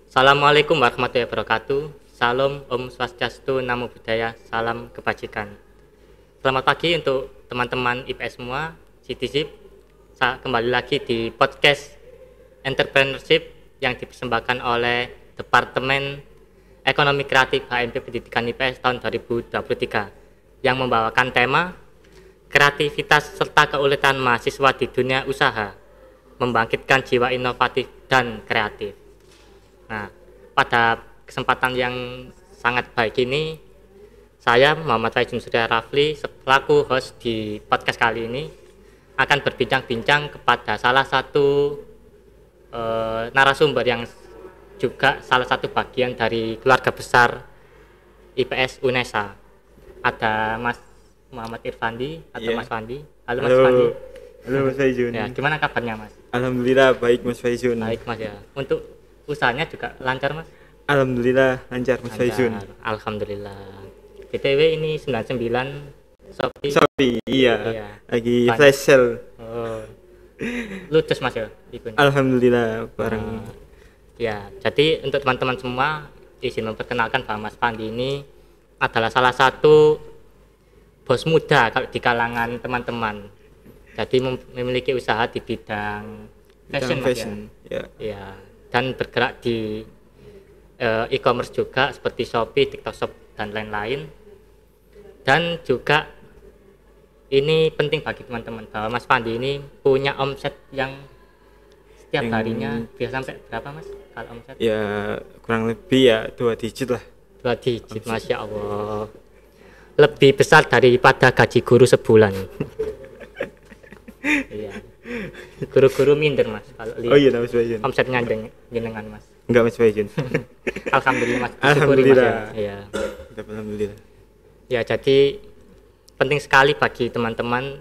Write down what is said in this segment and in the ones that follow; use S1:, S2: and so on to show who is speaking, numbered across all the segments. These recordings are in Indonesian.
S1: Assalamualaikum warahmatullahi wabarakatuh. Salam Om Swastiastu, Namo Buddhaya, salam kebajikan. Selamat pagi untuk teman-teman IPS semua, Citizip. Saya kembali lagi di podcast Entrepreneurship yang dipersembahkan oleh Departemen Ekonomi Kreatif HMP Pendidikan IPS tahun 2023 yang membawakan tema kreativitas serta keuletan mahasiswa di dunia usaha, membangkitkan jiwa inovatif dan kreatif. Nah, pada kesempatan yang sangat baik ini, saya Muhammad Faizun Surya Rafli selaku host di podcast kali ini akan berbincang-bincang kepada salah satu narasumber yang juga salah satu bagian dari keluarga besar IPS UNESA. Ada Mas Muhammad Irfandi atau Mas Fandi. Halo Mas Fandi.
S2: Halo Mas Faizun.
S1: Ya, gimana kabarnya Mas?
S2: Alhamdulillah baik Mas Faizun.
S1: Baik Mas ya. Untuk usahanya juga lancar Mas?
S2: Alhamdulillah lancar Mas Faizun.
S1: Alhamdulillah. BTW ini 99
S2: Shopee, iya. Lagi flash sale.
S1: Oh. Ludes Mas ya ikunya.
S2: Alhamdulillah bareng.
S1: Ya, jadi untuk teman-teman semua izin memperkenalkan bahwa Mas Fandi ini adalah salah satu bos muda kalau di kalangan teman-teman. Jadi memiliki usaha di bidang fashion.
S2: Ya.
S1: Ya. Dan bergerak di e-commerce juga seperti Shopee, TikTok Shop dan lain-lain. Dan juga ini penting bagi teman-teman bahwa Mas Fandi ini punya omset yang setiap harinya bisa sampai berapa Mas kalau omset?
S2: Ya kurang lebih ya 2 digit lah.
S1: 2 digit, Masya Allah. Lebih besar daripada gaji guru sebulan. Iya. Guru-guru minder Mas kalau lihat.
S2: Oh iya Mas Faizun.
S1: Omsetnya jenengan Mas.
S2: Enggak Mas Faizun.
S1: Alhamdulillah Mas.
S2: Alhamdulillah.
S1: Mas, ya.
S2: Alhamdulillah.
S1: Ya, jadi penting sekali bagi teman-teman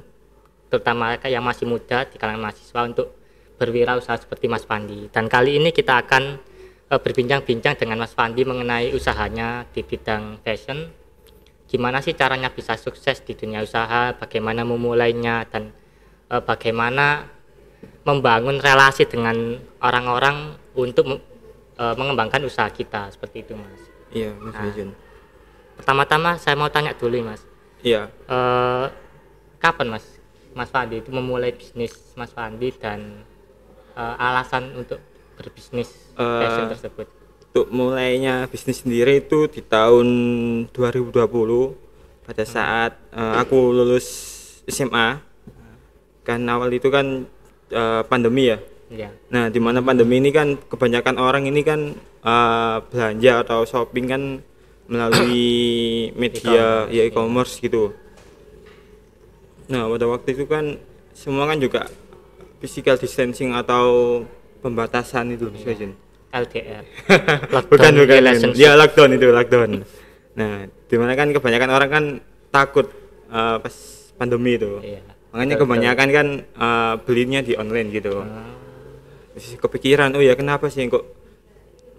S1: terutama yang masih muda di kalangan mahasiswa untuk berwirausaha seperti Mas Fandi. Dan kali ini kita akan berbincang-bincang dengan Mas Fandi mengenai usahanya di bidang fashion. Gimana sih caranya bisa sukses di dunia usaha, bagaimana memulainya, dan bagaimana membangun relasi dengan orang-orang untuk mengembangkan usaha kita, seperti itu Mas.
S2: Iya Mas Faizun.
S1: Pertama-tama saya mau tanya dulu Mas.
S2: Iya.
S1: Kapan Mas Fandi itu memulai bisnis Mas Fandi dan alasan untuk berbisnis fashion tersebut?
S2: Untuk mulainya bisnis sendiri itu di tahun 2020 pada saat aku lulus SMA. Kan awal itu kan pandemi ya.
S1: Iya.
S2: Nah, di mana pandemi ini kan kebanyakan orang ini kan belanja atau shopping kan melalui media e-commerce gitu. Nah, pada waktu itu kan semua kan juga physical distancing atau pembatasan itu saja.
S1: LDR.
S2: bukan. Ya lockdown. Nah, di mana kan kebanyakan orang kan takut pas pandemi itu.
S1: Iya.
S2: Makanya kebanyakan kan belinya di online gitu. Terus kepikiran, oh ya kenapa sih kok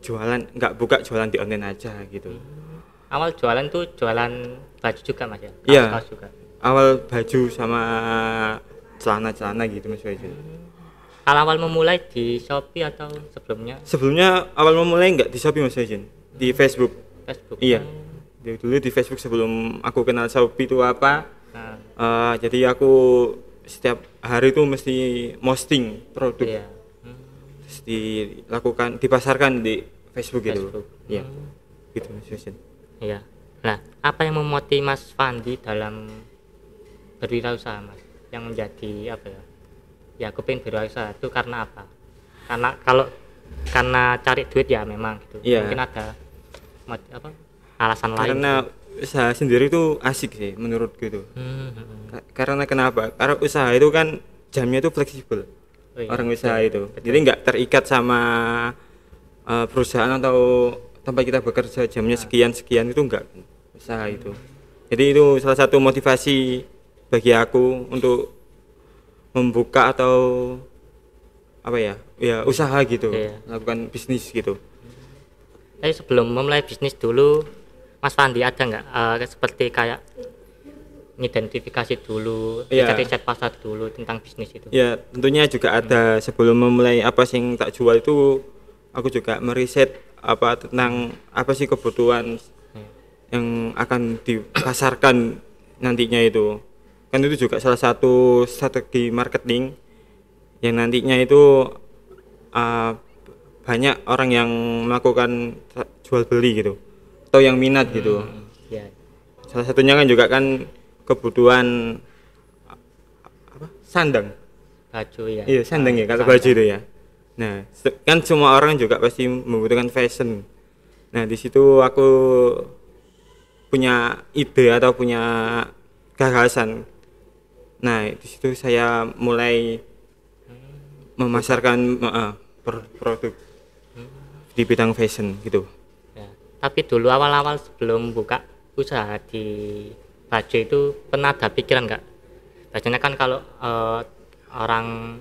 S2: jualan nggak buka jualan di online aja gitu.
S1: Awal jualan tuh jualan baju juga Mas ya?
S2: Iya.
S1: Kaos juga.
S2: Awal baju sama celana gitu Mas Faizun.
S1: Kalau awal memulai di Shopee atau sebelumnya?
S2: Sebelumnya awal memulai nggak di Shopee Mas Faizun, di Facebook.
S1: Facebook.
S2: Iya. Dulu di Facebook sebelum aku kenal Shopee itu apa. Jadi aku setiap hari itu mesti posting produk.
S1: Iya.
S2: Terus dipasarkan di Facebook gitu. Iya. Gitu Mas Faizun.
S1: Iya. Nah, apa yang memotivasi Mas Fandi dalam berwirausaha Mas? Yang menjadi apa ya? Ya aku pengen berwirausaha itu karena apa? Karena cari duit ya memang gitu.
S2: Iya.
S1: Mungkin ada alasan lain.
S2: Karena usaha sendiri itu asik sih menurutku itu. Karena kenapa? Karena usaha itu kan jamnya itu fleksibel.
S1: Oh, iya.
S2: Orang usaha itu. Jadi nggak terikat sama perusahaan atau tempat kita bekerja jamnya sekian itu enggak usaha itu. Jadi itu salah satu motivasi bagi aku untuk membuka atau apa ya usaha gitu, melakukan bisnis gitu.
S1: Tapi sebelum memulai bisnis dulu Mas Fandi ada nggak seperti kayak ngidentifikasi dulu, riset pasar dulu tentang bisnis itu?
S2: Ya tentunya juga ada. Sebelum memulai apa sih yang tak jual itu, aku juga meriset apa tentang apa sih kebutuhan yang akan dipasarkan nantinya itu. Kan itu juga salah satu strategi marketing yang nantinya itu banyak orang yang melakukan jual beli gitu atau yang minat gitu.
S1: Ya.
S2: Salah satunya kan juga kan kebutuhan apa? Sandang.
S1: Baju ya.
S2: Iya, sandang ya kalau baju itu ya. Nah, kan semua orang juga pasti membutuhkan fashion. Nah, di situ aku punya ide atau punya gagasan. Nah, di situ saya mulai memasarkan produk di bidang fashion gitu.
S1: Ya. Tapi dulu awal-awal sebelum buka usaha di baju itu pernah ada pikiran nggak? Biasanya kan kalau orang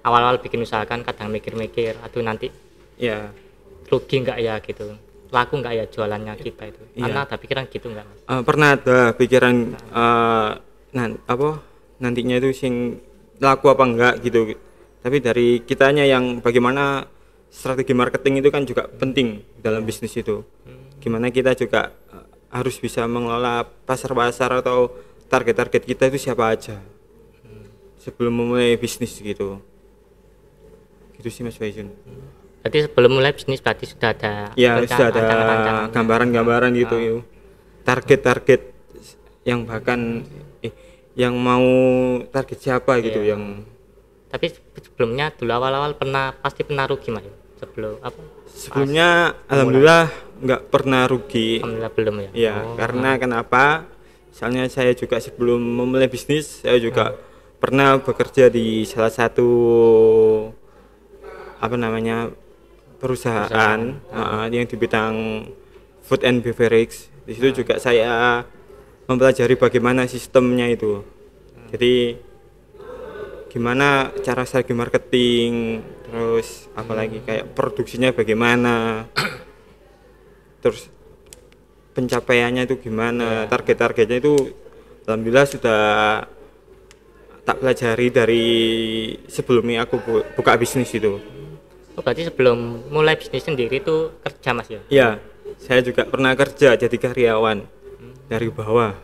S1: awal-awal bikin usaha kan kadang mikir-mikir, aduh nanti
S2: Ya,
S1: rugi nggak ya gitu, laku nggak ya jualannya kita itu.
S2: Iya.
S1: Karena ada pikiran gitu nggak?
S2: pernah ada pikiran nantinya itu sing laku apa enggak gitu. Tapi dari kitanya yang bagaimana strategi marketing itu kan juga penting dalam bisnis itu. Gimana kita juga harus bisa mengelola pasar-pasar atau target-target kita itu siapa aja sebelum memulai bisnis gitu. Gitu sih Mas Faizun.
S1: Berarti sebelum mulai bisnis berarti sudah ada
S2: Ya, sudah ada
S1: rancangan-rancangan.
S2: gambaran-gambaran gitu yuk. Target-target yang bahkan yang mau target siapa gitu
S1: Iya.
S2: yang
S1: Tapi sebelumnya dulu awal-awal pasti pernah rugi mas sebelum apa?
S2: sebelumnya alhamdulillah nggak pernah rugi.
S1: Alhamdulillah belum ya.
S2: Ya, karena kenapa? Misalnya saya juga sebelum memulai bisnis saya juga pernah bekerja di salah satu apa namanya perusahaan yang di bidang food and beverage. Di situ juga saya mempelajari bagaimana sistemnya itu. Jadi gimana cara strategi marketing, terus apalagi kayak produksinya bagaimana, terus pencapaiannya itu gimana, target-targetnya itu alhamdulillah sudah tak pelajari dari sebelumnya aku buka bisnis itu.
S1: Oh, berarti sebelum mulai bisnis sendiri itu kerja mas ya?
S2: Ya, saya juga pernah kerja jadi karyawan dari bawah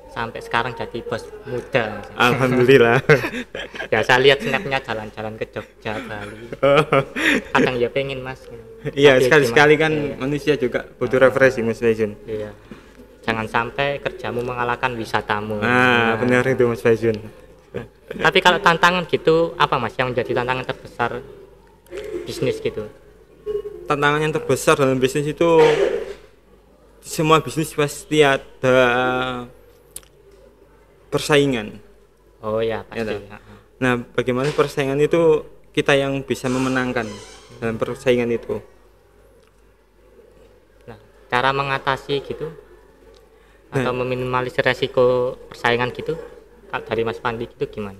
S1: Sampai sekarang jadi bos muda mas.
S2: alhamdulillah.
S1: Ya saya lihat snapnya jalan-jalan ke Jogja, Bali. Kadang ya pengen mas.
S2: Iya,
S1: Tapi
S2: sekali-sekali
S1: gimana?
S2: kan
S1: Iya.
S2: manusia juga butuh refreshing Mas Faizun.
S1: Iya. Jangan sampai kerjamu mengalahkan wisatamu.
S2: Benar itu Mas Faizun.
S1: Tapi kalau tantangan gitu apa mas yang menjadi tantangan terbesar bisnis gitu?
S2: Tantangan yang terbesar dalam bisnis itu semua bisnis pasti ada persaingan.
S1: Oh ya pasti.
S2: Ya, nah, bagaimana persaingan itu kita yang bisa memenangkan dalam persaingan itu.
S1: Nah, cara mengatasi gitu
S2: Nah.
S1: atau meminimalisir resiko persaingan gitu Kak, dari Mas Pandi gitu gimana?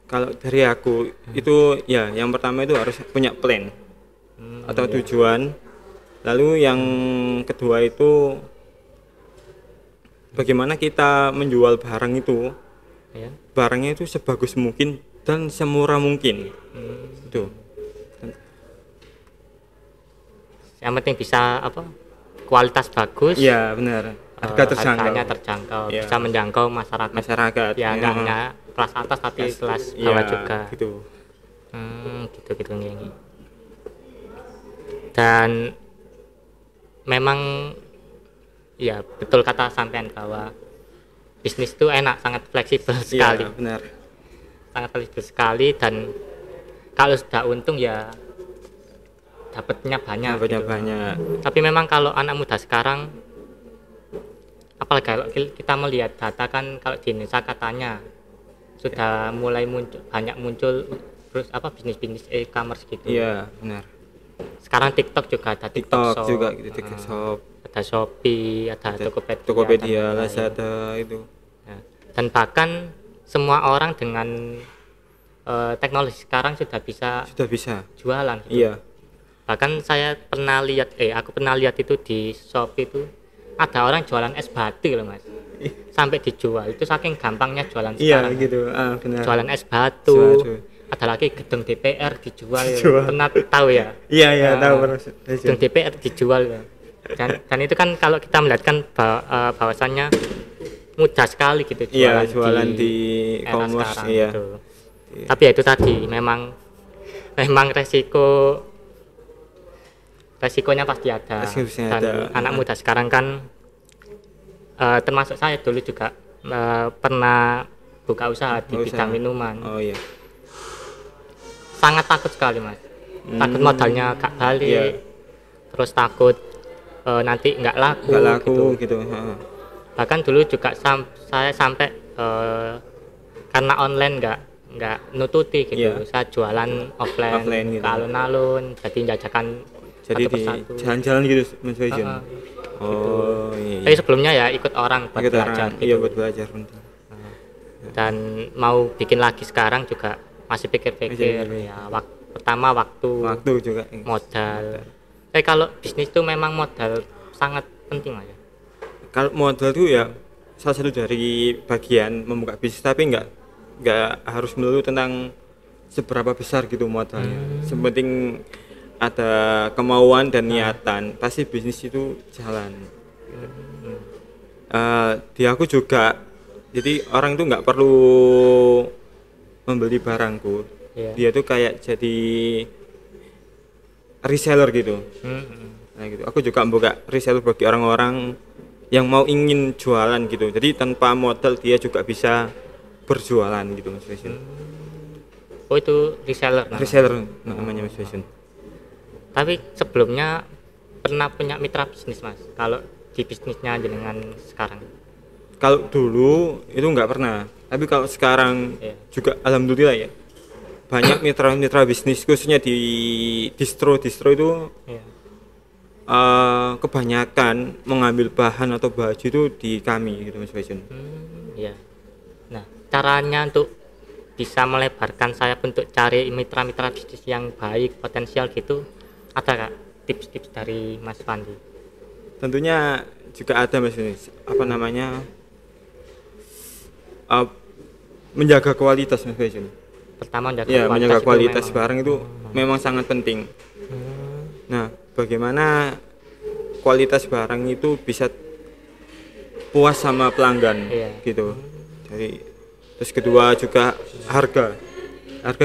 S2: Kalau dari aku itu ya yang pertama itu harus punya plan atau tujuan. Lalu yang kedua itu bagaimana kita menjual barang itu,
S1: Ya.
S2: barangnya itu sebagus mungkin dan semurah mungkin. Itu.
S1: Yang penting bisa apa? Kualitas bagus.
S2: Iya, benar. Harga terjangkau.
S1: Harganya terjangkau,
S2: Ya.
S1: bisa menjangkau masyarakat. Ya enggak hanya kelas atas tapi kelas bawah juga.
S2: Gitu.
S1: Gitu nggih. Dan memang ya betul kata sampean bahwa bisnis itu enak, sangat fleksibel sekali.
S2: Iya, benar.
S1: Sangat fleksibel sekali dan kalau sudah untung ya dapatnya banyak. Gitu.
S2: Banyak.
S1: Tapi memang kalau anak muda sekarang apalagi kalau kita melihat data kan kalau di Indonesia katanya sudah mulai banyak muncul terus apa bisnis e-commerce gitu.
S2: Iya, benar.
S1: Sekarang TikTok juga ada
S2: TikTok
S1: Shop,
S2: juga gitu, TikTok Shop,
S1: ada Shopee, ada
S2: Tokopedia,
S1: dan lain-lain.
S2: Lazada itu.
S1: Ya. Dan bahkan semua orang dengan teknologi sekarang sudah bisa
S2: Sudah bisa.
S1: jualan. Gitu.
S2: Iya.
S1: Bahkan saya pernah lihat, aku pernah lihat itu di Shopee itu ada orang jualan es batu loh mas, sampai dijual itu saking gampangnya jualan
S2: Iya
S1: sekarang.
S2: gitu. Benar.
S1: Jualan es batu, ada lagi gedung DPR dijual.
S2: Dijual.
S1: Pernah tahu ya?
S2: Iya iya
S1: Nah,
S2: tahu pernah.
S1: gedung DPR dijual ya. Dan itu kan kalau kita melihat kan bahwasannya mudah sekali gitu
S2: Iya jualan di
S1: era
S2: e-commerce
S1: sekarang
S2: iya.
S1: gitu.
S2: Iya.
S1: Tapi ya itu tadi memang resikonya pasti ada.
S2: Resikonya
S1: Dan
S2: ada.
S1: anak muda sekarang kan termasuk saya dulu juga pernah buka usaha di bidang minuman.
S2: Oh iya.
S1: Sangat takut sekali mas, takut modalnya gak balik,
S2: Iya.
S1: terus takut nanti nggak laku,
S2: Nggak laku gitu.
S1: Bahkan dulu juga saya sampai karena online nggak nututi gitu.
S2: Iya.
S1: Saya jualan offline
S2: Gitu.
S1: ke alun-alun, jadi jajakan
S2: Jadi
S1: satu
S2: di
S1: persatu.
S2: jalan-jalan gitu Mas Faizan.
S1: Oh,
S2: iya.
S1: Tapi sebelumnya ya ikut orang buat
S2: Ikut
S1: belajar
S2: orang,
S1: gitu.
S2: iya buat belajar penting.
S1: Dan mau bikin lagi sekarang juga masih pikir-pikir ya. Pertama waktu
S2: juga.
S1: modal. Kalau bisnis itu memang modal sangat penting mas ya.
S2: Kalau modal itu ya salah satu dari bagian membuka bisnis, tapi nggak harus melulu tentang seberapa besar gitu modalnya. Sepenting ada kemauan dan niatan, pasti bisnis itu jalan. Di aku juga, jadi orang itu nggak perlu membeli barangku. Dia tuh kayak jadi reseller gitu. Nah gitu. Aku juga membuka reseller bagi orang-orang yang ingin jualan gitu. Jadi tanpa modal dia juga bisa berjualan gitu Mas Faizan.
S1: Oh itu reseller namanya.
S2: Reseller namanya Mas Faizan.
S1: Tapi sebelumnya pernah punya mitra bisnis mas, kalau di bisnisnya dengan sekarang?
S2: Kalau dulu itu nggak pernah, tapi kalau sekarang juga alhamdulillah ya banyak mitra-mitra bisnis, khususnya di distro itu kebanyakan mengambil bahan atau baju itu di kami gitu Mas Faizan.
S1: Iya. Nah caranya untuk bisa melebarkan sayap untuk cari mitra-mitra bisnis yang baik potensial gitu, ada kak tips-tips dari Mas Fandi?
S2: Tentunya juga ada Mas, apa namanya, menjaga kualitas Mas Faizan.
S1: Pertama
S2: menjaga kualitas barang itu memang sangat penting. Nah bagaimana kualitas barang itu bisa puas sama pelanggan gitu. Jadi terus kedua juga harga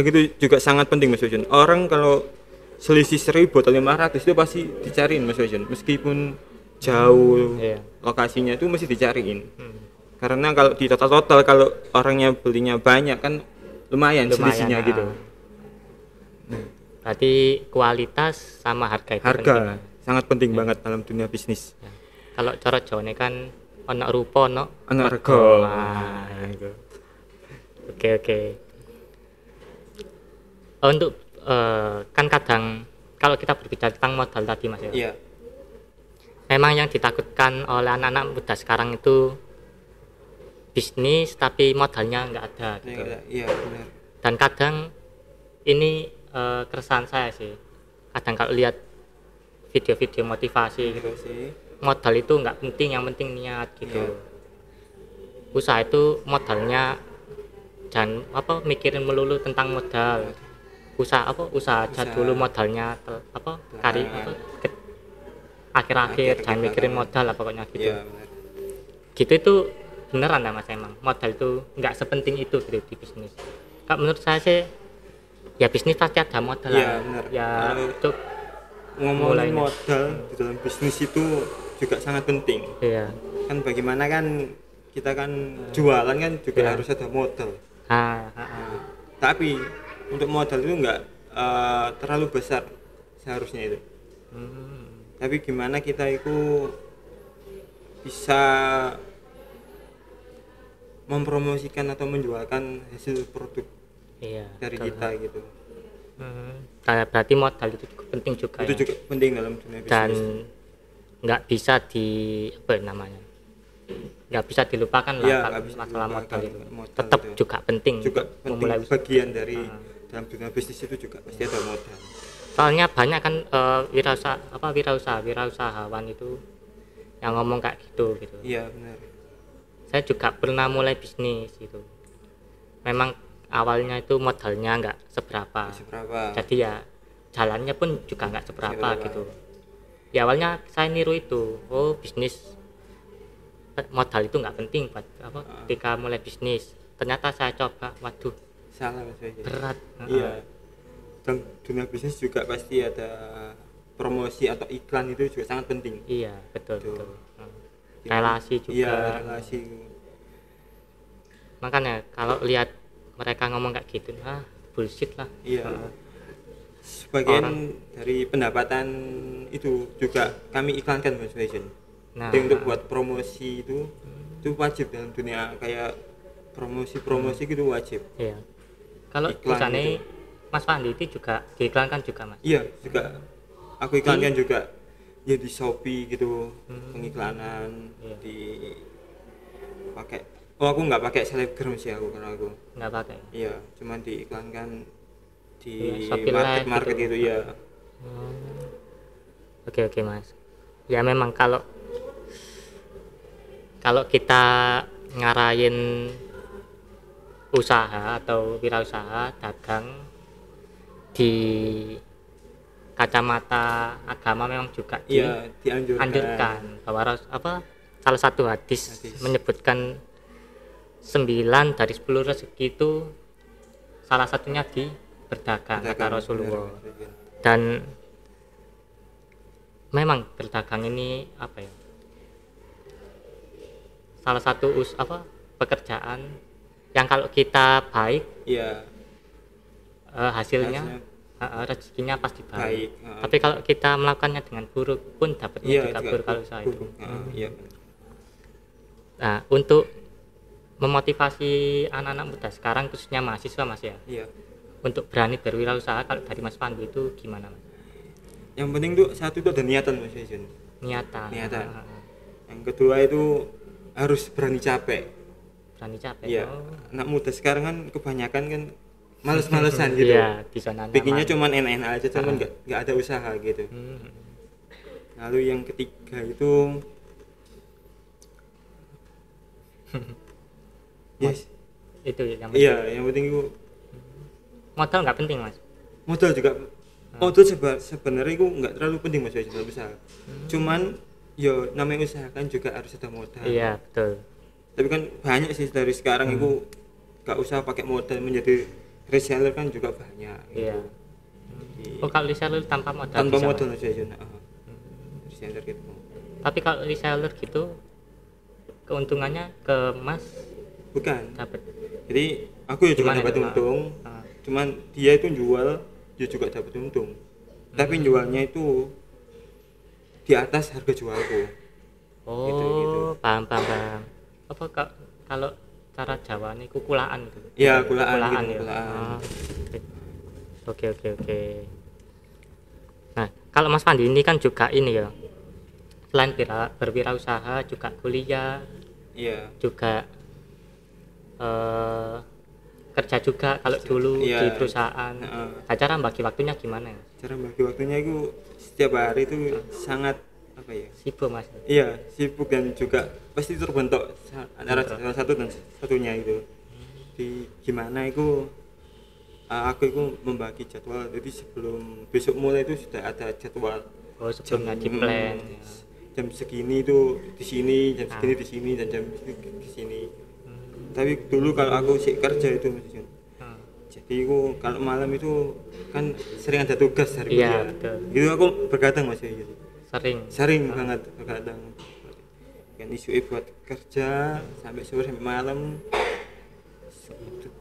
S2: gitu juga sangat penting Mas Faizan. Orang kalau selisih 1.000 atau 500 itu pasti dicariin Mas Faizan, meskipun jauh lokasinya itu mesti dicariin. Karena kalau di total kalau orangnya belinya banyak kan lumayan selisihnya gitu.
S1: Berarti kualitas sama harga itu penting.
S2: Sangat penting banget dalam dunia bisnis.
S1: Kalau cara Jawa kan ono rupa ono
S2: rego.
S1: Oke. Untuk kan kadang kalau kita berbicara tentang modal tadi mas ya.
S2: Iya.
S1: Memang yang ditakutkan oleh anak-anak muda sekarang itu bisnis tapi modalnya nggak ada gitu.
S2: Iya benar.
S1: Dan kadang ini keresahan saya sih. Kadang kalau lihat video-video motivasi gitu
S2: sih.
S1: Modal itu nggak penting, yang penting niat gitu. Usaha itu modalnya jangan mikirin melulu tentang modal. Usaha aja dulu modalnya akhir-akhir jangan mikirin modal lah pokoknya gitu.
S2: Iya, benar.
S1: Gitu itu beneran ya mas, emang modal itu nggak sepenting itu gitu di bisnis. Kak menurut saya sih ya bisnis pasti ada modal lah.
S2: Benar.
S1: Ya untuk
S2: ngomongin modal di dalam bisnis itu juga sangat penting.
S1: Iya.
S2: Kan bagaimana kan kita kan jualan kan juga harus ada modal. Tapi untuk modal itu enggak terlalu besar seharusnya itu. Tapi gimana kita itu bisa mempromosikan atau menjualkan hasil produk dari kita gitu.
S1: Berarti modal itu cukup penting juga.
S2: Itu juga penting dalam dunia bisnis.
S1: Dan nggak bisa nggak bisa dilupakan lah masalah modal itu. Tetap itu juga penting.
S2: Juga penting bagian dari dalam dunia bisnis itu juga pasti ada modal.
S1: Soalnya banyak kan wirausahawan itu yang ngomong kayak gitu.
S2: Iya benar.
S1: Saya juga pernah mulai bisnis gitu. Memang awalnya itu modalnya nggak seberapa,
S2: Seberapa?
S1: jadi ya jalannya pun juga nggak seberapa
S2: Seberapa.
S1: gitu. Ya awalnya saya niru itu, oh bisnis modal itu nggak penting buat apa ketika mulai bisnis. Ternyata saya coba, waduh
S2: Salah Mas Faisal.
S1: berat.
S2: Iya. Dalam dunia bisnis juga pasti ada promosi atau iklan, itu juga sangat penting.
S1: Iya betul
S2: Betul.
S1: betul. Relasi juga.
S2: Iya, relasi.
S1: Makanya kalau lihat mereka ngomong kayak gitu, bullshit lah.
S2: Iya.
S1: Heeh.
S2: Sebagian
S1: Orang-
S2: dari pendapatan itu juga kami iklankan Mas Faisal.
S1: Nah,
S2: Jadi untuk buat promosi itu wajib dalam dunia kayak promosi gitu wajib.
S1: iya. Kalau
S2: Iklan
S1: misalnya
S2: gitu.
S1: Mas Fandi itu juga diiklankan juga Mas.
S2: Iya, juga aku iklankan juga ya di Shopee gitu, pengiklanan
S1: Iya.
S2: di pakai. Oh, aku nggak pakai selebgram sih aku, karena aku
S1: Nggak pakai.
S2: iya cuman diiklankan di
S1: Iya, Shopee Live
S2: market
S1: gitu.
S2: gitu ya.
S1: Oke Mas. Ya memang kalau kita ngarahin usaha atau wirausaha dagang di kacamata agama memang juga
S2: Iya,
S1: dianjurkan bahwa salah satu hadis
S2: Hadis.
S1: menyebutkan 9 dari 10 rezeki itu salah satunya di berdagang kata
S2: Dagang,
S1: Rasulullah.
S2: benar.
S1: Dan memang berdagang ini apa ya, salah satu pekerjaan yang kalau kita baik
S2: Iya,
S1: hasilnya
S2: Hasilnya
S1: rezekinya pasti baik.
S2: baik.
S1: Tapi kalau kita melakukannya dengan buruk pun dapatnya
S2: Iya,
S1: juga
S2: juga
S1: buruk kalau usaha itu.
S2: buruk. Iya.
S1: Nah, untuk memotivasi anak-anak muda sekarang khususnya mahasiswa Mas ya,
S2: Iya.
S1: untuk berani berwirausaha, kalau dari Mas Pandu itu gimana Mas?
S2: Yang penting tuh satu itu ada niatan Mas Jason.
S1: Niatan.
S2: Niatan.
S1: Ah,
S2: Yang kedua itu harus berani capek.
S1: berani capek.
S2: Iya.
S1: Oh.
S2: Anak muda sekarang kan kebanyakan kan males-malesan gitu.
S1: Iya, di zona
S2: Bikinnya
S1: nyaman.
S2: cuman enak-enak aja, cuman nggak ada usaha gitu.
S1: Hmm.
S2: Lalu yang ketiga itu yes,
S1: Itu yang penting.
S2: iya, yang penting itu
S1: Modal nggak penting Mas.
S2: modal juga. Modal sebenarnya itu nggak terlalu penting Mas dalam usaha. Cuman yo namanya usaha kan juga harus ada modal.
S1: Iya betul.
S2: Tapi kan banyak sih dari sekarang itu nggak usah pakai modal, menjadi reseller kan juga banyak.
S1: Iya.
S2: Jadi,
S1: Oh kalau reseller tanpa modal
S2: tanpa
S1: bisa,
S2: modal
S1: Mas?
S2: aja Jun. Reseller gitu.
S1: Tapi kalau reseller gitu keuntungannya ke Mas
S2: Bukan.
S1: dapat.
S2: Jadi aku ya juga
S1: Gimana
S2: dapat
S1: itu, Pak?
S2: untung.
S1: Ah.
S2: Cuman dia itu jual, dia juga dapat untung. Tapi jualnya itu di atas harga jualku.
S1: Oh,
S2: Gitu.
S1: paham. Apa kalau cara Jawa ini kulaan gitu.
S2: Iya, kulaan gitu,
S1: ya.
S2: kulaan.
S1: Ah, Oke. Nah, kalau Mas Pandi ini kan juga ini ya. Selain berwirausaha juga kuliah,
S2: Iya.
S1: juga kerja juga kalau dulu
S2: Iya.
S1: di perusahaan.
S2: Heeh.
S1: Nah, cara bagi waktunya gimana ya?
S2: Cara bagi waktunya itu setiap hari itu sangat apa ya?
S1: Sibuk Mas.
S2: Iya, sibuk dan juga pasti terbentuk antara salah satu dan satunya itu. Di gimana itu aku itu membagi jadwal. Jadi sebelum besok mulai itu sudah ada jadwal.
S1: Oh, sebelumnya di plan. Ya.
S2: Jam segini itu di sini, jam segini di sini, dan jam segini di sini. Tapi dulu kalau aku sih kerja itu Mas Jun.
S1: Hmm.
S2: Jadi aku kalau malam itu kan sering ada tugas hari
S1: Iya,
S2: kuliah.
S1: betul.
S2: Gitu aku bergadang Mas Jun.
S1: Sering.
S2: Banget bergadang. Kan isu buat kerja sampai sore sampai malam.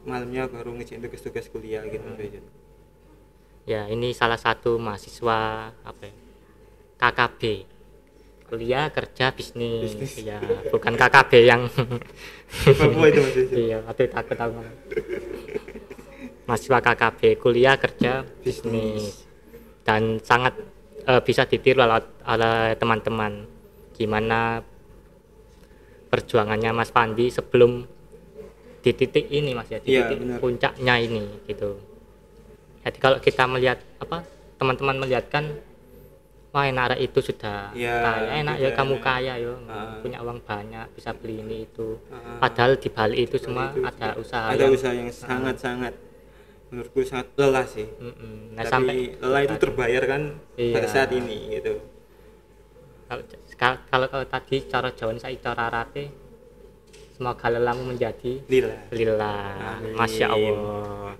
S2: Malamnya baru ngerjain tugas-tugas kuliah gitu Mas Jun.
S1: Ya, ini salah satu mahasiswa apa ya? KKB. Kuliah, kerja, bisnis. Ya, bukan KKB yang
S2: Papua itu Mas Jun.
S1: iya, aduh takut aku. Mahasiswa KKB, kuliah, kerja, bisnis. Dan sangat bisa ditiru oleh teman-teman gimana perjuangannya Mas Pandi sebelum di titik ini Mas ya, di
S2: Iya,
S1: titik
S2: benar.
S1: puncaknya ini gitu. Jadi kalau kita melihat teman-teman melihatkan wah enak rek itu sudah
S2: Ya,
S1: kaya, enak
S2: gitu
S1: ya kamu
S2: enak.
S1: kaya yo,
S2: Ah.
S1: punya uang banyak, bisa beli ini itu.
S2: Ah.
S1: Padahal di balik itu semua
S2: Itu
S1: ada usaha
S2: ada
S1: yang
S2: usaha yang sangat-sangat menurutku sangat lelah sih.
S1: Nah,
S2: Tapi
S1: sampai
S2: lelah itu terbayar kan pada
S1: Iya.
S2: saat ini gitu.
S1: kalau tadi cara Jawa saya cara rate semoga lelahmu menjadi
S2: Lila.
S1: lillah.
S2: Amin.
S1: Masya Allah.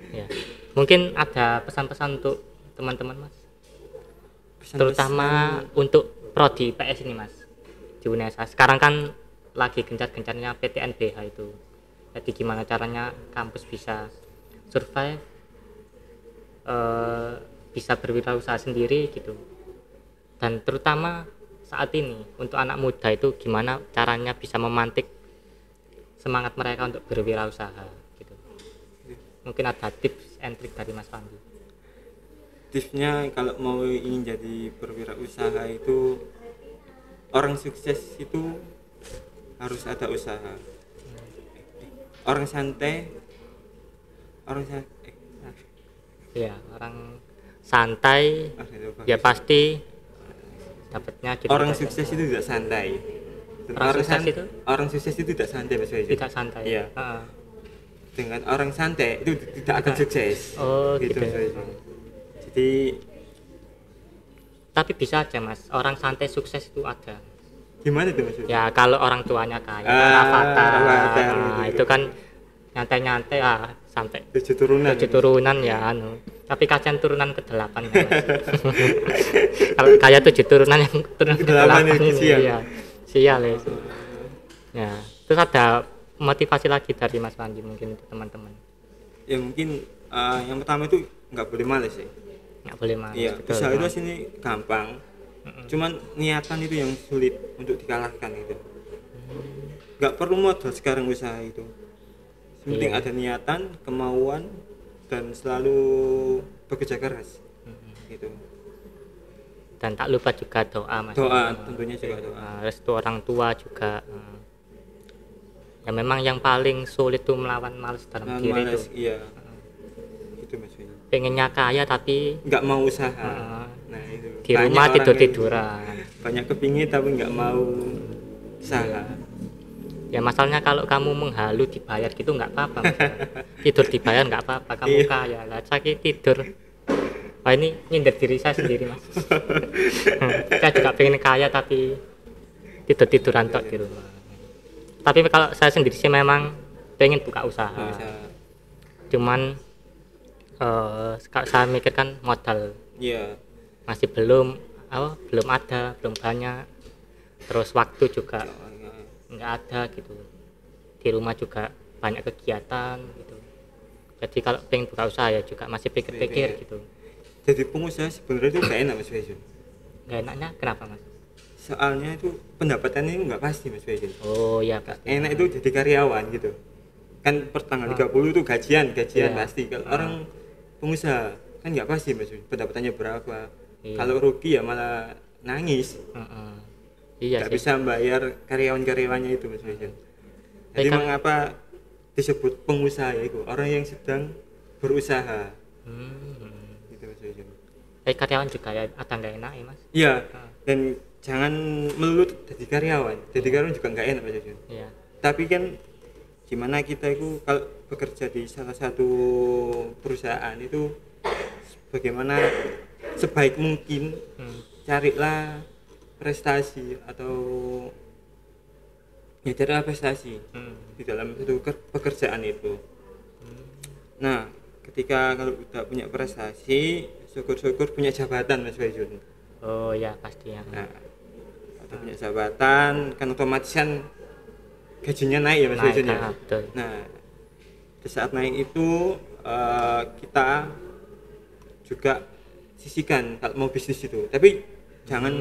S1: Ya. Mungkin ada pesan-pesan untuk teman-teman Mas, terutama untuk prodi IPS ini Mas di UNESA. Sekarang kan lagi gencar-gencarnya PTNBH itu. Jadi gimana caranya kampus bisa survive, bisa berwirausaha sendiri gitu. Dan terutama saat ini untuk anak muda itu gimana caranya bisa memantik semangat mereka untuk berwirausaha gitu. Mungkin ada tips and trik dari Mas Fandi.
S2: Tipsnya kalau mau ingin jadi berwirausaha itu orang sukses itu harus ada usaha. Orang santai
S1: Ya, orang santai ya pasti dapatnya gitu.
S2: orang sukses itu tidak santai. Dan
S1: Orang sukses itu?
S2: orang sukses itu tidak santai Mas Faizal.
S1: Tidak santai.
S2: Iya.
S1: Heeh.
S2: Dengan orang santai itu tidak akan sukses.
S1: Oh, gitu.
S2: Mas Faizal. Jadi
S1: Tapi bisa aja Mas, orang santai sukses itu ada.
S2: gimana itu maksudnya?
S1: Ya kalau orang tuanya kaya,
S2: Rafathar,
S1: Rafathar,
S2: gitu.
S1: itu kan nyantai-nyantai sampai
S2: 7 turunan.
S1: 7 turunan ya anu. Tapi kasihan turunan ke-8 ya, Mas. Kalau kaya 7 turunan yang turun
S2: Ke-8
S1: ke-8
S2: itu
S1: ini
S2: sial.
S1: iya. Sial ya itu. Ya, terus ada motivasi lagi dari Mas Fandi mungkin untuk teman-teman.
S2: Ya mungkin yang pertama itu nggak boleh males ya.
S1: Nggak boleh malas.
S2: Iya,
S1: betul.
S2: usaha itu sini gampang. Cuman niatan itu yang sulit untuk dikalahkan itu. Nggak perlu modal sekarang usaha itu. Yang penting
S1: Iya.
S2: ada niatan, kemauan, dan selalu bekerja keras. Gitu.
S1: Dan tak lupa juga doa Mas.
S2: Doa, tentunya juga doa.
S1: Restu orang tua juga. Ya memang yang paling sulit tuh melawan malas dalam
S2: Nah,
S1: diri
S2: males,
S1: itu.
S2: iya. Gitu Mas Willy.
S1: Pengennya kaya tapi
S2: Nggak mau usaha.
S1: Heeh.
S2: Nah itu.
S1: di
S2: Banyak
S1: rumah
S2: orang
S1: tidur-tiduran.
S2: yang banyak kepingin tapi nggak mau usaha.
S1: Ya masalahnya kalau kamu menghalu dibayar gitu nggak apa-apa Mas. Tidur dibayar nggak apa-apa, kamu
S2: Iya.
S1: kaya lah sakit tidur. Wah ini nyindir diri saya sendiri Mas. Saya juga pengen kaya tapi tidur-tiduran tok di rumah. Tapi kalau saya sendiri sih memang pengen buka usaha.
S2: Usaha.
S1: Cuman kalau saya mikir kan modal
S2: Iya.
S1: masih belum ada, belum banyak. Terus waktu juga nggak ada gitu, di rumah juga banyak kegiatan gitu. Jadi kalau pengen buka usaha ya juga masih pikir-pikir gitu.
S2: Jadi pengusaha sebenarnya itu gak enak Mas Faizal.
S1: Nggak enaknya kenapa Mas?
S2: Soalnya itu pendapatannya itu nggak pasti Mas Faizal.
S1: Oh ya pasti.
S2: Enak itu jadi karyawan gitu. Kan per tanggal 30 itu gajian
S1: Iya.
S2: pasti. Kalau orang pengusaha kan nggak pasti Mas Faizal, pendapatannya berapa.
S1: Iya.
S2: Kalau rugi ya malah nangis.
S1: Heeh. Iya
S2: Nggak
S1: sih.
S2: bisa bayar karyawan-karyawannya itu Mas Faizal. Jadi
S1: kan-
S2: mengapa disebut pengusaha ya itu orang yang sedang berusaha gitu Mas Faizal.
S1: Karyawan juga ya ada nggak enak ya Mas?
S2: Iya, dan jangan melulu jadi karyawan. Jadi karyawan juga nggak enak Mas Faizal.
S1: Iya.
S2: Tapi kan gimana kita itu kalau bekerja di salah satu perusahaan itu bagaimana sebaik mungkin carilah prestasi atau ya carilah prestasi di dalam satu pekerjaan itu. Nah, ketika kalau udah punya prestasi, syukur-syukur punya jabatan Mas Faizul.
S1: Oh ya pasti ya.
S2: Nah, atau punya jabatan kan otomatis kan gajinya naik ya Mas Faizul ya.
S1: Betul.
S2: Nah, di saat naik itu kita juga sisihkan kalau mau bisnis itu. Tapi jangan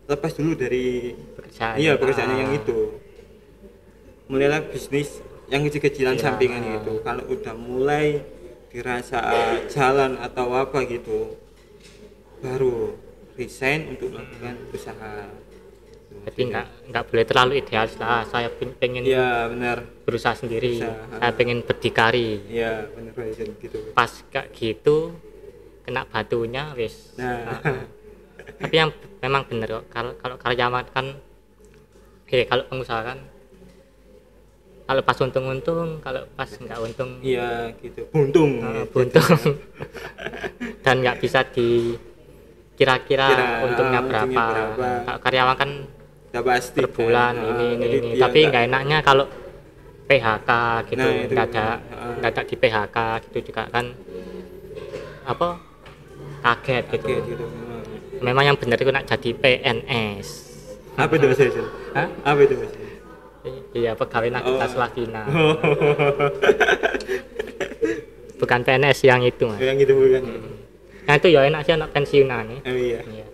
S2: lepas dulu dari
S1: Pekerjaan.
S2: pekerjaan yang itu. Mulailah bisnis yang kecil-kecilan
S1: Iya.
S2: sampingan gitu. Kalau udah mulai dirasa jalan atau apa gitu, baru resign untuk melakukan usaha.
S1: Jadi nggak boleh terlalu idealis lah. Saya pengen
S2: Iya benar.
S1: berusaha sendiri.
S2: Usaha.
S1: Saya pengen berdikari.
S2: Iya benar Faizul gitu.
S1: Pas kayak gitu kena batunya wis.
S2: Nah,
S1: Tapi yang memang benar kok, kalau karyawan kan kalau pengusaha kan kalau pas untung-untung, kalau pas nggak untung
S2: Iya gitu, buntung
S1: buntung. Dan nggak bisa kira-kira untungnya berapa. Kalau karyawan kan
S2: udah pasti
S1: per bulan
S2: kan.
S1: ini.
S2: Jadi dia
S1: Tapi nggak enaknya kalau PHK gitu,
S2: Nah, itu.
S1: nggak ada di PHK gitu juga kan apa kaget gitu.
S2: kaget gitu.
S1: Memang yang benar itu nak jadi PNS.
S2: Apa itu Mas Jason?
S1: Hah?
S2: Apa itu Mas?
S1: Iya, pegawai negeri
S2: Oh.
S1: Slavina. Bukan PNS yang itu, Mas.
S2: Yang itu bukan.
S1: Nah, itu ya enak sih anak pensiunan nih.
S2: Iya.
S1: Iya.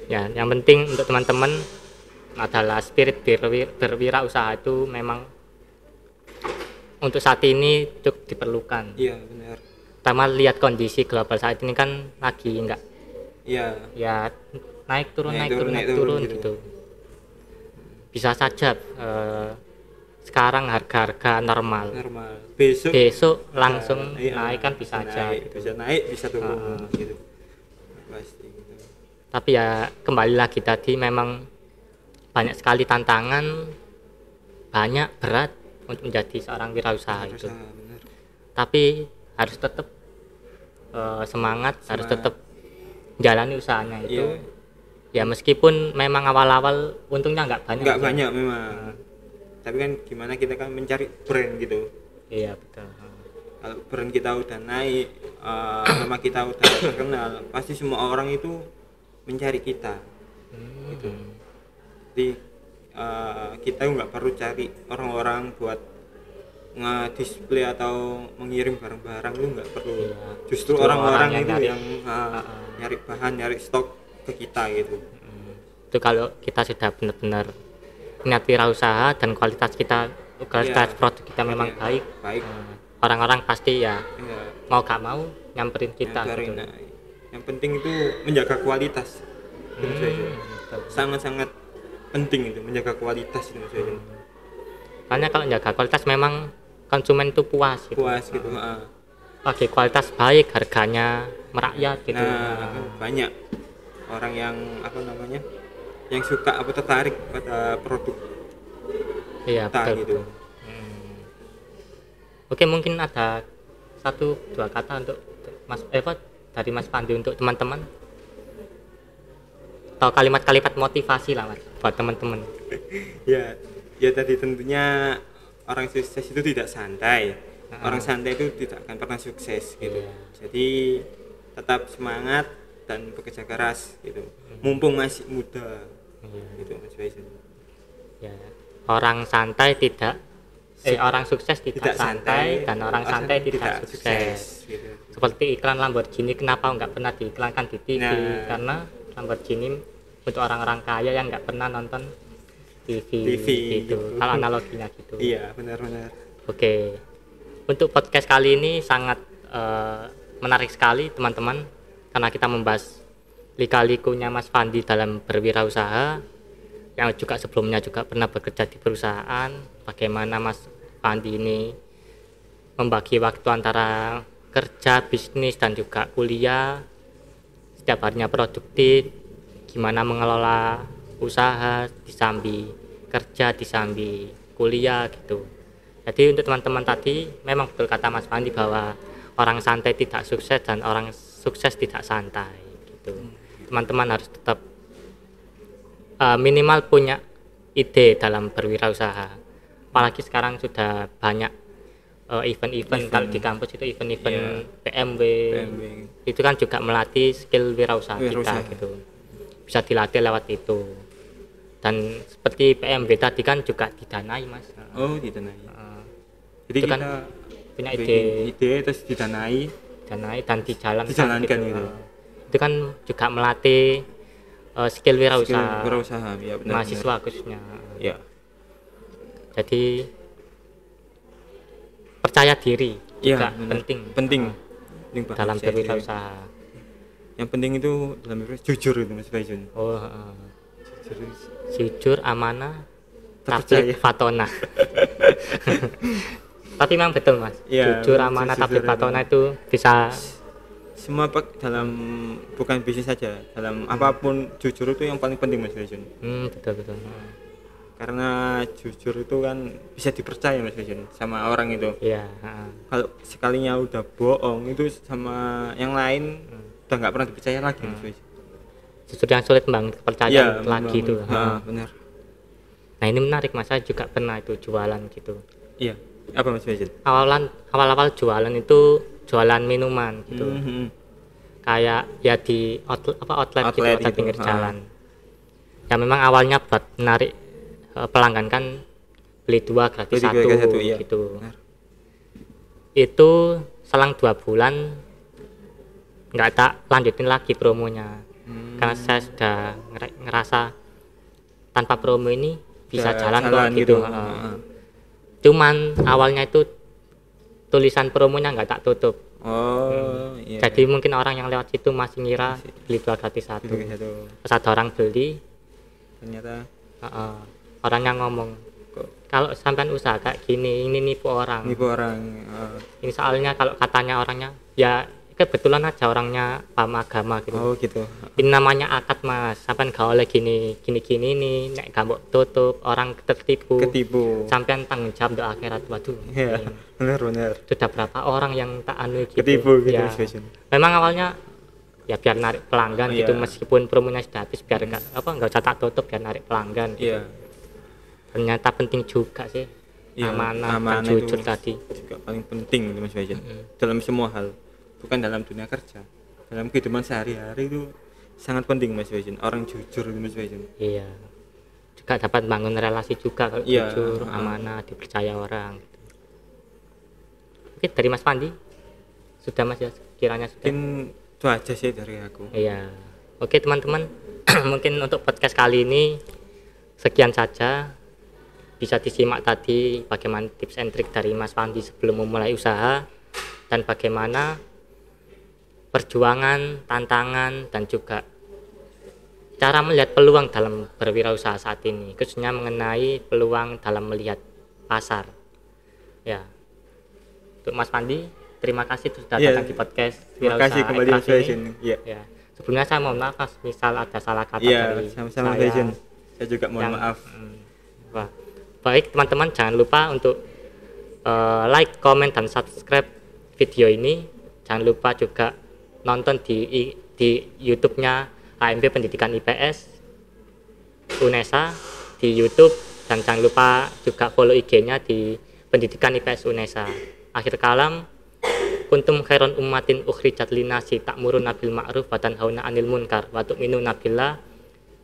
S1: Ya, yang penting untuk teman-teman adalah spirit berwirausaha itu memang untuk saat ini cukup diperlukan.
S2: Iya, benar.
S1: Pertama lihat kondisi global saat ini kan lagi enggak
S2: Iya.
S1: ya naik turun
S2: Naik
S1: naik
S2: turun,
S1: turun
S2: naik
S1: naik
S2: turun
S1: turun
S2: gitu.
S1: gitu. Bisa saja sekarang harga-harga normal. Besok langsung
S2: iya,
S1: naik kan bisa aja
S2: naik,
S1: gitu.
S2: bisa naik bisa turun gitu pasti gitu.
S1: Tapi ya kembali lagi tadi memang banyak sekali tantangan, banyak berat untuk menjadi seorang wirausaha itu.
S2: Benar.
S1: Tapi harus tetap semangat, harus tetap jalani usahanya itu.
S2: Iya.
S1: Ya meskipun memang awal-awal untungnya nggak banyak.
S2: Nggak banyak memang. Tapi kan gimana kita kan mencari brand gitu.
S1: Iya betul.
S2: Kalau brand kita udah naik, nama kita udah terkenal, pasti semua orang itu mencari kita. Gitu. Jadi kita nggak perlu cari orang-orang buat nge-display atau mengirim barang-barang itu nggak perlu.
S1: Iya.
S2: Justru orang-orang
S1: orang yang
S2: itu
S1: nyari.
S2: yang nyari bahan, nyari stok ke kita gitu.
S1: Itu kalau kita sudah benar-benar niat wirausaha dan kualitas
S2: Iya.
S1: produk kita memang baik,
S2: Baik.
S1: orang-orang pasti ya
S2: Iya.
S1: mau gak mau nyamperin kita
S2: Nyamperin.
S1: gitu.
S2: Nah, yang penting itu menjaga kualitas. Itu Mas Faisal.
S1: Betul.
S2: Sangat-sangat penting itu menjaga kualitas itu Mas Faisal.
S1: Karena kalau jaga kualitas memang konsumen itu puas gitu.
S2: Puas gitu.
S1: Oke, kualitas baik, harganya merakyat gitu.
S2: Nah, banyak orang yang yang suka tertarik pada produk
S1: Iya,
S2: kita
S1: betul.
S2: gitu.
S1: Oke, mungkin ada 1-2 kata untuk dari Mas Pandi untuk teman-teman. Atau kalimat-kalimat motivasi lah Mas buat teman-teman.
S2: Ya tadi tentunya orang sukses itu tidak santai. Orang santai itu tidak akan pernah sukses gitu.
S1: Iya.
S2: Jadi tetap semangat dan bekerja keras gitu. Mumpung masih muda. Gitu Mas Faisal.
S1: Ya. Orang santai orang sukses tidak santai dan orang santai tidak sukses.
S2: Gitu.
S1: Seperti iklan Lamborghini, kenapa nggak pernah diiklankan di TV?
S2: Nah.
S1: Karena Lamborghini untuk orang-orang kaya yang nggak pernah nonton TV gitu. Kalau analoginya gitu.
S2: Iya, benar-benar.
S1: Oke. Untuk podcast kali ini sangat menarik sekali teman-teman, karena kita membahas lika-likunya Mas Pandi dalam berwirausaha, yang juga sebelumnya juga pernah bekerja di perusahaan. Bagaimana Mas Pandi ini membagi waktu antara kerja, bisnis, dan juga kuliah, setiap harinya produktif, gimana mengelola usaha disambi kerja, disambi kuliah gitu. Jadi untuk teman-teman tadi memang betul kata Mas Pandi bahwa orang santai tidak sukses dan orang sukses tidak santai gitu. Teman-teman harus tetap minimal punya ide dalam berwirausaha. Apalagi sekarang sudah banyak event-event, kalau di kampus itu event-event PMW. Itu kan juga melatih skill wirausaha kita gitu. Bisa dilatih lewat itu. Dan seperti PMW tadi kan juga didanai Mas.
S2: Oh, didanai. Jadi
S1: itu
S2: kita
S1: kan punya ide
S2: terus didanai
S1: dan dijalankan
S2: gitu.
S1: Itu kan juga melatih skill wirausaha
S2: ya, benar,
S1: mahasiswa khususnya.
S2: Ya.
S1: Jadi percaya diri juga penting dalam berwirausaha.
S2: Yang penting itu dalam berwirausaha jujur itu Mas Faizun.
S1: Jujur, amanah,
S2: terpercaya,
S1: fatona. Tapi memang betul Mas,
S2: ya,
S1: jujur, amanah, tablik fatona itu bisa
S2: dalam bukan bisnis saja, dalam apapun jujur itu yang paling penting Mas Faizun.
S1: Betul betul.
S2: Karena jujur itu kan bisa dipercaya Mas Faizun sama orang itu.
S1: Iya.
S2: Kalau sekalinya udah bohong itu sama yang lain udah nggak pernah dipercaya lagi Mas Faizun.
S1: Jujur yang sulit membangun kepercayaan lagi itu.
S2: Benar.
S1: Nah ini menarik Mas, saya juga pernah itu jualan gitu.
S2: Iya. Apa Mas Faizun?
S1: Awal jualan itu jualan minuman gitu. Kayak ya di outlet gitu, outlet pinggir jalan. Ya memang awalnya buat menarik pelanggan kan, beli 2 gratis 1
S2: iya.
S1: gitu. Benar. Itu selang 2 bulan nggak tak lanjutin lagi promonya. Karena saya sudah ngerasa tanpa promo ini bisa jalan kok gitu. Cuman awalnya itu tulisan promonya nggak tak tutup. Iya. Jadi mungkin orang yang lewat situ masih ngira beli 2 gratis 1. Pas ada orang beli,
S2: ternyata
S1: orangnya ngomong, kalau sampean usaha kayak gini, ini nipu orang. Ini soalnya kalau katanya orangnya, ya kebetulan aja orangnya paham agama gitu.
S2: Gitu.
S1: Ini namanya akad Mas, sampean gak oleh gini nih, nek gak mau tutup orang ketipu. Sampean tanggung jawab untuk akhirat. Waduh.
S2: Iya, benar.
S1: Sudah berapa orang yang tak anu gitu.
S2: Ketipu gitu.
S1: Ya. Memang awalnya ya biar narik pelanggan gitu, meskipun promonya sudah habis biar nggak usah tak tutup, biar narik pelanggan gitu. Ternyata penting juga sih amanah dan jujur tadi
S2: juga paling penting Mas Faizun. Dalam semua hal, bukan dalam dunia kerja, dalam kehidupan sehari-hari itu sangat penting Mas Faizun, orang jujur Mas Faizun.
S1: Iya, juga dapat bangun relasi juga kalau jujur, amanah, dipercaya orang gitu. Oke, dari Mas Pandi sudah Mas ya, kiranya sudah.
S2: Mungkin itu aja sih dari aku.
S1: Iya. Oke teman-teman, mungkin untuk podcast kali ini sekian saja. Bisa disimak tadi bagaimana tips and trik dari Mas Pandi sebelum memulai usaha, dan bagaimana perjuangan, tantangan, dan juga cara melihat peluang dalam berwirausaha saat ini, khususnya mengenai peluang dalam melihat pasar. Ya, untuk Mas Pandi, terima kasih sudah datang di podcast
S2: Terima kasih kembali Mas Faizun.
S1: Ya. Sebelumnya saya mohon maaf misal ada salah kata dari
S2: sama-sama Faizun. Saya juga mohon maaf.
S1: Baik teman-teman, jangan lupa untuk like, comment, dan subscribe video ini. Jangan lupa juga nonton di YouTube-nya AMP Pendidikan IPS UNESA di YouTube, dan jangan lupa juga follow IG-nya di Pendidikan IPS UNESA. Akhir kalam, kuntum khairon ummatin ukhrijat linnasi ta'muruna bil ma'ruf wa tanhauna 'anil munkar wa tu'minuna billah.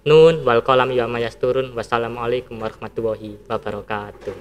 S1: Nun wal qalam ya mayasturun. Wassalamualaikum warahmatullahi wabarakatuh.